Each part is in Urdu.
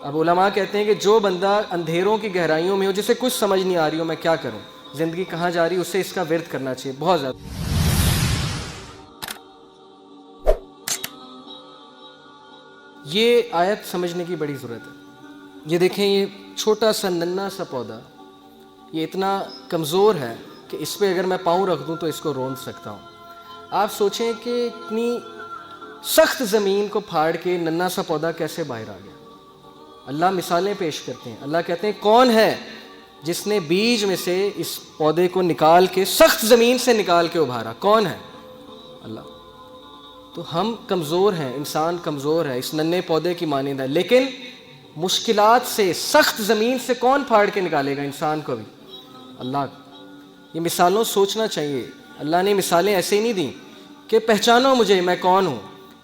اب علماء کہتے ہیں کہ جو بندہ اندھیروں کی گہرائیوں میں ہو، جسے کچھ سمجھ نہیں آ رہی ہو میں کیا کروں، زندگی کہاں جا رہی، اسے اس کا ورد کرنا چاہیے بہت زیادہ۔ یہ آیت سمجھنے کی بڑی ضرورت ہے۔ یہ دیکھیں، یہ چھوٹا سا ننھا سا پودا یہ اتنا کمزور ہے کہ اس پہ اگر میں پاؤں رکھ دوں تو اس کو رون سکتا ہوں۔ آپ سوچیں کہ اتنی سخت زمین کو پھاڑ کے ننھا سا پودا کیسے باہر آ گیا۔ اللہ مثالیں پیش کرتے ہیں، اللہ کہتے ہیں کون ہے جس نے بیج میں سے اس پودے کو نکال کے سخت زمین سے نکال کے ابھارا، کون ہے؟ اللہ۔ تو ہم کمزور ہیں، انسان کمزور ہے، اس ننھے پودے کی مانند ہے، لیکن مشکلات سے، سخت زمین سے کون پھاڑ کے نکالے گا انسان کو بھی؟ اللہ۔ یہ مثالوں سوچنا چاہیے۔ اللہ نے مثالیں ایسے ہی نہیں دیں کہ پہچانو مجھے میں کون ہوں،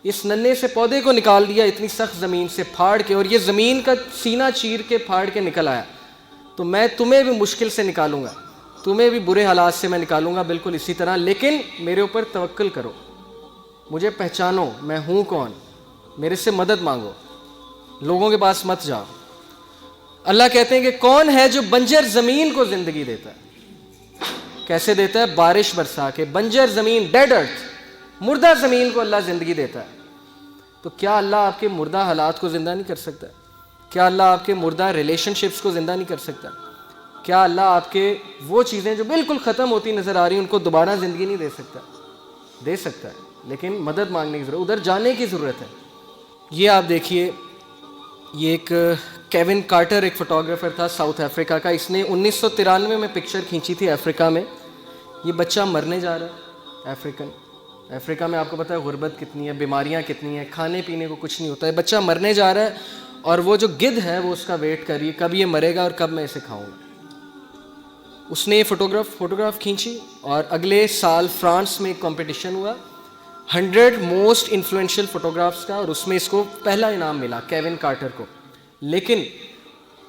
اس ننھے سے پودے کو نکال دیا اتنی سخت زمین سے پھاڑ کے، اور یہ زمین کا سینہ چیر کے پھاڑ کے نکل آیا، تو میں تمہیں بھی مشکل سے نکالوں گا، تمہیں بھی برے حالات سے میں نکالوں گا بالکل اسی طرح، لیکن میرے اوپر توکل کرو، مجھے پہچانو میں ہوں کون، میرے سے مدد مانگو، لوگوں کے پاس مت جاؤ۔ اللہ کہتے ہیں کہ کون ہے جو بنجر زمین کو زندگی دیتا ہے؟ کیسے دیتا ہے؟ بارش برسا کے۔ بنجر زمین، ڈیڈ ارتھ، مردہ زمین کو اللہ زندگی دیتا ہے۔ تو کیا اللہ آپ کے مردہ حالات کو زندہ نہیں کر سکتا؟ کیا اللہ آپ کے مردہ ریلیشن شپس کو زندہ نہیں کر سکتا؟ کیا اللہ آپ کے وہ چیزیں جو بالکل ختم ہوتی نظر آ رہی ہیں ان کو دوبارہ زندگی نہیں دے سکتا؟ دے سکتا ہے، لیکن مدد مانگنے کی ضرورت، ادھر جانے کی ضرورت ہے۔ یہ آپ دیکھیے، یہ ایک کیون کارٹر ایک فوٹوگرافر تھا ساؤتھ افریقہ کا، اس نے 1993 میں پکچر کھینچی تھی افریقہ میں۔ یہ بچہ مرنے جا رہا ہے افریقہ میں، آپ کو پتہ ہے غربت کتنی ہے، بیماریاں کتنی ہیں، کھانے پینے کو کچھ نہیں ہوتا ہے، بچہ مرنے جا رہا ہے، اور وہ جو گدھ ہے وہ اس کا ویٹ کر رہی ہے کب یہ مرے گا اور کب میں اسے کھاؤں گا۔ اس نے یہ فوٹوگراف کھینچی، اور اگلے سال فرانس میں ایک کمپٹیشن ہوا 100 موسٹ انفلوئنشل فوٹوگرافس کا، اور اس میں اس کو پہلا انعام ملا کیون کارٹر کو۔ لیکن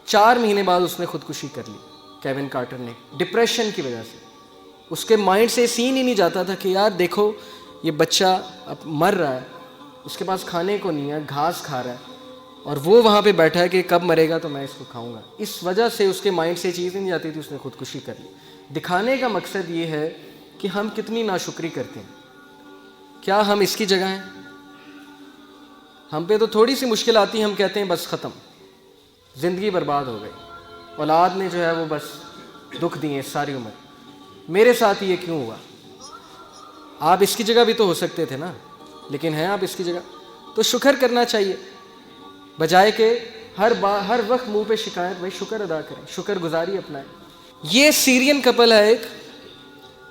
4 مہینے بعد اس نے خودکشی کر لی، کیون کارٹر نے، ڈپریشن کی وجہ سے۔ اس کے مائنڈ سے سین ہی نہیں جاتا تھا کہ یار دیکھو یہ بچہ اب مر رہا ہے، اس کے پاس کھانے کو نہیں ہے، گھاس کھا رہا ہے، اور وہ وہاں پہ بیٹھا ہے کہ کب مرے گا تو میں اس کو کھاؤں گا۔ اس وجہ سے اس کے مائنڈ سے چیز نہیں جاتی تھی، اس نے خودکشی کر لی۔ دکھانے کا مقصد یہ ہے کہ ہم کتنی ناشکری کرتے ہیں۔ کیا ہم اس کی جگہ ہیں؟ ہم پہ تو تھوڑی سی مشکل آتی ہے، ہم کہتے ہیں بس ختم، زندگی برباد ہو گئی، اولاد نے جو ہے وہ بس دکھ دیے ساری عمر، میرے ساتھ یہ کیوں ہوا؟ آپ اس کی جگہ بھی تو ہو سکتے تھے نا، لیکن ہیں آپ اس کی جگہ، تو شکر کرنا چاہیے، بجائے کہ ہر وقت منہ پہ شکایت۔ بھائی شکر ادا کریں، شکر گزاری اپنائیں۔ یہ سیرین کپل ہے ایک،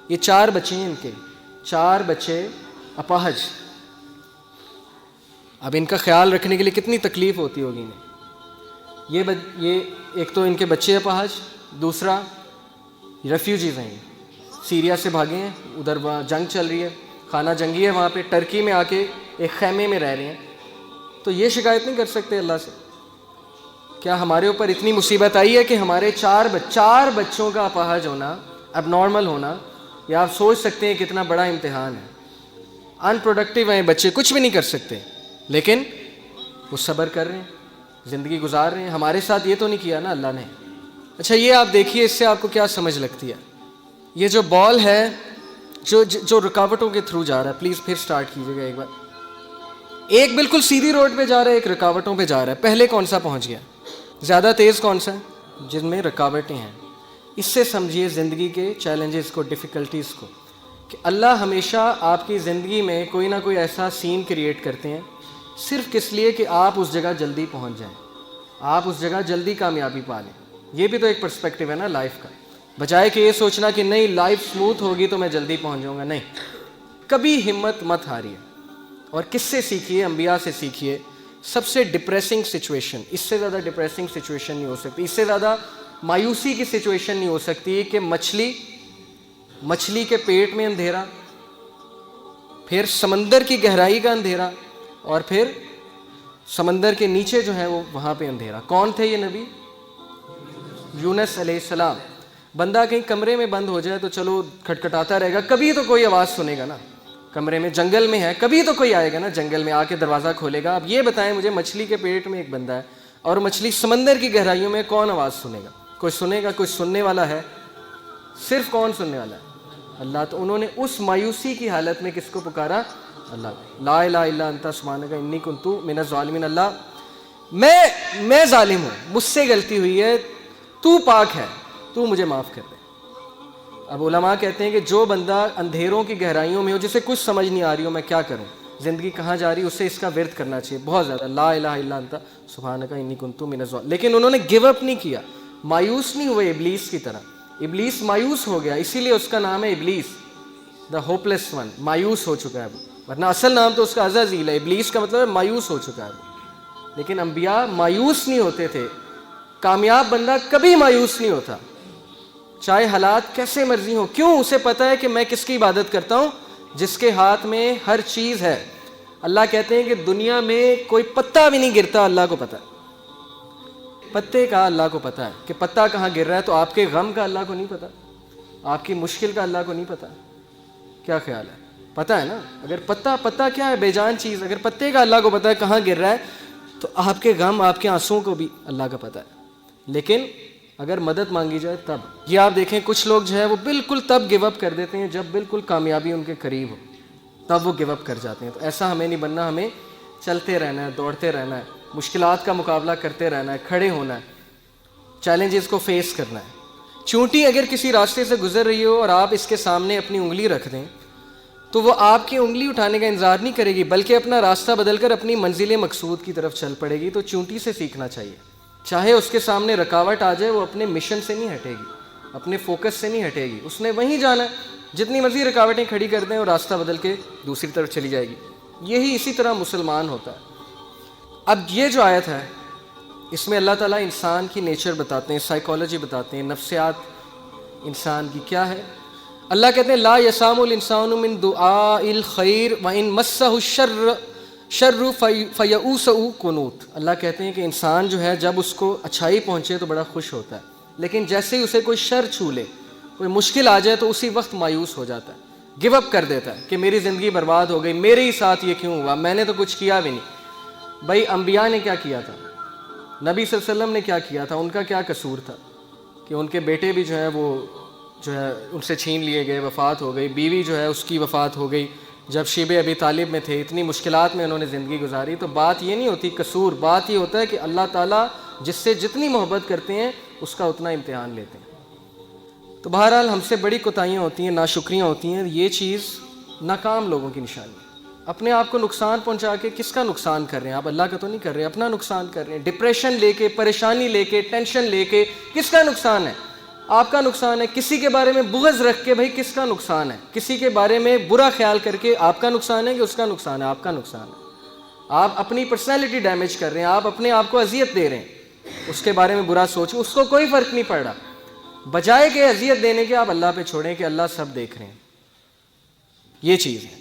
یہ 4 بچے ہیں، ان کے 4 بچے اپاہج۔ اب ان کا خیال رکھنے کے لیے کتنی تکلیف ہوتی ہوگی انہیں۔ یہ ایک تو ان کے بچے اپاہج، دوسرا ریفیوجیز ہیں، سیریا سے بھاگے ہیں، ادھر وہاں جنگ چل رہی ہے، خانہ جنگی ہے وہاں پہ، ٹرکی میں آ کے ایک خیمے میں رہ رہے ہیں، تو یہ شکایت نہیں کر سکتے اللہ سے؟ کیا ہمارے اوپر اتنی مصیبت آئی ہے کہ ہمارے 4 بچوں کا اپاہج ہونا، اب نارمل ہونا، یا آپ سوچ سکتے ہیں کتنا بڑا امتحان ہے۔ ان پروڈکٹیو ہیں بچے، کچھ بھی نہیں کر سکتے، لیکن وہ صبر کر رہے ہیں، زندگی گزار رہے ہیں۔ ہمارے ساتھ یہ تو نہیں کیا نا اللہ نے۔ اچھا یہ آپ دیکھیے، اس سے آپ کو کیا سمجھ لگتی ہے؟ یہ جو بال ہے جو رکاوٹوں کے تھرو جا رہا ہے، پلیز پھر سٹارٹ کیجیے گا ایک بار۔ ایک بالکل سیدھی روڈ پہ جا رہا ہے، ایک رکاوٹوں پہ جا رہا ہے، پہلے کون سا پہنچ گیا؟ زیادہ تیز کون سا ہے؟ جن میں رکاوٹیں ہیں۔ اس سے سمجھیے زندگی کے چیلنجز کو، ڈیفیکلٹیز کو، کہ اللہ ہمیشہ آپ کی زندگی میں کوئی نہ کوئی ایسا سین کریٹ کرتے ہیں صرف کس لیے کہ آپ اس جگہ جلدی پہنچ جائیں، آپ اس جگہ جلدی کامیابی پا لیں۔ یہ بھی تو ایک پرسپیکٹیو ہے نا لائف کا، بجائے کہ یہ سوچنا کہ نہیں لائف سموتھ ہوگی تو میں جلدی پہنچ جاؤں گا۔ نہیں، کبھی ہمت مت ہاریے، اور کس سے سیکھیے؟ انبیاء سے سیکھیے۔ سب سے ڈپریسنگ سچویشن، اس سے زیادہ ڈپریسنگ سچویشن نہیں ہو سکتی، اس سے زیادہ مایوسی کی سچویشن نہیں ہو سکتی کہ مچھلی کے پیٹ میں اندھیرا، پھر سمندر کی گہرائی کا اندھیرا، اور پھر سمندر کے نیچے جو ہے وہ وہاں پہ اندھیرا۔ کون تھے یہ نبی؟ یونس علیہ السلام۔ بندہ کہیں کمرے میں بند ہو جائے تو چلو کھٹکھٹاتا رہے گا، کبھی تو کوئی آواز سنے گا نا، کمرے میں، جنگل میں ہے، کبھی تو کوئی آئے گا نا، جنگل میں آ کے دروازہ کھولے گا۔ اب یہ بتائیں مجھے، مچھلی کے پیٹ میں ایک بندہ ہے، اور مچھلی سمندر کی گہرائیوں میں کون آواز سنے گا؟ کوئی سنے گا؟ کوئی سننے والا ہے؟ صرف کون سننے والا ہے؟ اللہ۔ تو انہوں نے اس مایوسی کی حالت میں کس کو پکارا؟ اللہ۔ لا الہ الا انت سبحانک انی کنت من الظالمین۔ اللہ میں ظالم ہوں، مجھ سے غلطی ہوئی ہے، تو پاک ہے، تو مجھے معاف کر دے۔ اب علماء کہتے ہیں کہ جو بندہ اندھیروں کی گہرائیوں میں ہو، جسے کچھ سمجھ نہیں آ رہی ہو میں کیا کروں، زندگی کہاں جا رہی، اسے اس کا ورد کرنا چاہیے بہت زیادہ، لا الہ الا انت سبحانک انی کنت من الظالمین۔ لیکن انہوں نے گیو اپ نہیں کیا، مایوس نہیں ہوئے ابلیس کی طرح۔ ابلیس مایوس ہو گیا، اسی لیے اس کا نام ہے ابلیس، دا ہوپ لیس ون، مایوس ہو چکا ہے وہ، ورنہ اصل نام تو اس کا عزازیل ہے۔ ابلیس کا مطلب ہے مایوس ہو چکا ہے وہ۔ لیکن انبیاء مایوس نہیں ہوتے تھے۔ کامیاب بندہ کبھی مایوس نہیں ہوتا، چاہے حالات کیسے مرضی ہوں۔ کیوں؟ اسے پتہ ہے کہ میں کس کی عبادت کرتا ہوں؟ جس کے ہاتھ میں ہر چیز ہے۔ اللہ کہتے ہیں کہ دنیا میں کوئی پتا بھی نہیں گرتا، اللہ کو پتہ ہے۔ پتے کا اللہ کو پتہ ہے کہ پتا کہاں گر رہا ہے، تو آپ کے غم کا اللہ کو نہیں پتہ؟ آپ کی مشکل کا اللہ کو نہیں پتہ؟ کیا خیال ہے؟ پتہ ہے نا۔ اگر پتا کیا ہے؟ بے جان چیز۔ اگر پتے کا اللہ کو پتہ ہے کہاں گر رہا ہے، تو آپ کے غم، آپ کے آنسوؤں کو بھی اللہ کا پتہ ہے۔ لیکن اگر مدد مانگی جائے تب۔ یہ آپ دیکھیں کچھ لوگ جو ہے وہ بالکل تب گیو اپ کر دیتے ہیں جب بالکل کامیابی ان کے قریب ہو، تب وہ گیو اپ کر جاتے ہیں۔ تو ایسا ہمیں نہیں بننا، ہمیں چلتے رہنا ہے، دوڑتے رہنا ہے، مشکلات کا مقابلہ کرتے رہنا ہے، کھڑے ہونا ہے، چیلنجز کو فیس کرنا ہے۔ چونٹی اگر کسی راستے سے گزر رہی ہو اور آپ اس کے سامنے اپنی انگلی رکھ دیں، تو وہ آپ کی انگلی اٹھانے کا انتظار نہیں کرے گی، بلکہ اپنا راستہ بدل کر اپنی منزل مقصود کی طرف چل پڑے گی۔ تو چونٹی سے سیکھنا چاہیے، چاہے اس کے سامنے رکاوٹ آ جائے، وہ اپنے مشن سے نہیں ہٹے گی، اپنے فوکس سے نہیں ہٹے گی، اس نے وہیں جانا ہے۔ جتنی مرضی رکاوٹیں کھڑی کر دیں، اور راستہ بدل کے دوسری طرف چلی جائے گی۔ یہی اسی طرح مسلمان ہوتا ہے۔ اب یہ جو آیت ہے، اس میں اللہ تعالیٰ انسان کی نیچر بتاتے ہیں، سائیکالوجی بتاتے ہیں، نفسیات انسان کی کیا ہے۔ اللہ کہتے ہیں لا یسام الانسان من دعاء الخیر وان مسہ الشر فیئوس قنوط۔ اللہ کہتے ہیں کہ انسان جو ہے جب اس کو اچھائی پہنچے تو بڑا خوش ہوتا ہے، لیکن جیسے ہی اسے کوئی شر چھو لے، کوئی مشکل آ جائے، تو اسی وقت مایوس ہو جاتا ہے، گیو اپ کر دیتا ہے کہ میری زندگی برباد ہو گئی، میرے ہی ساتھ یہ کیوں ہوا، میں نے تو کچھ کیا بھی نہیں۔ بھائی انبیاء نے کیا کیا تھا؟ نبی صلی اللہ علیہ وسلم نے کیا کیا تھا؟ ان کا کیا قصور تھا کہ ان کے بیٹے بھی جو ہے وہ جو ہے ان سے چھین لیے گئے، وفات ہو گئی، بیوی جو ہے اس کی وفات ہو گئی جب شیب ابی طالب میں تھے، اتنی مشکلات میں انہوں نے زندگی گزاری۔ تو بات یہ نہیں ہوتی قصور، بات یہ ہوتا ہے کہ اللہ تعالیٰ جس سے جتنی محبت کرتے ہیں اس کا اتنا امتحان لیتے ہیں۔ تو بہرحال ہم سے بڑی کوتاہیاں ہوتی ہیں، ناشکریاں ہوتی ہیں، یہ چیز ناکام لوگوں کی نشانی ہے۔ اپنے آپ کو نقصان پہنچا کے کس کا نقصان کر رہے ہیں؟ آپ اللہ کا تو نہیں کر رہے، اپنا نقصان کر رہے ہیں۔ ڈپریشن لے کے، پریشانی لے کے، ٹینشن لے کے کس کا نقصان ہے؟ آپ کا نقصان ہے۔ کسی کے بارے میں بغض رکھ کے بھائی کس کا نقصان ہے؟ کسی کے بارے میں برا خیال کر کے آپ کا نقصان ہے کہ اس کا نقصان ہے؟ آپ کا نقصان ہے۔ آپ اپنی پرسنالٹی ڈیمیج کر رہے ہیں، آپ اپنے آپ کو اذیت دے رہے ہیں، اس کے بارے میں برا سوچیں، اس کو کوئی فرق نہیں پڑ رہا۔ بجائے کہ اذیت دینے کے آپ اللہ پہ چھوڑیں کہ اللہ سب دیکھ رہے ہیں۔ یہ چیز ہے۔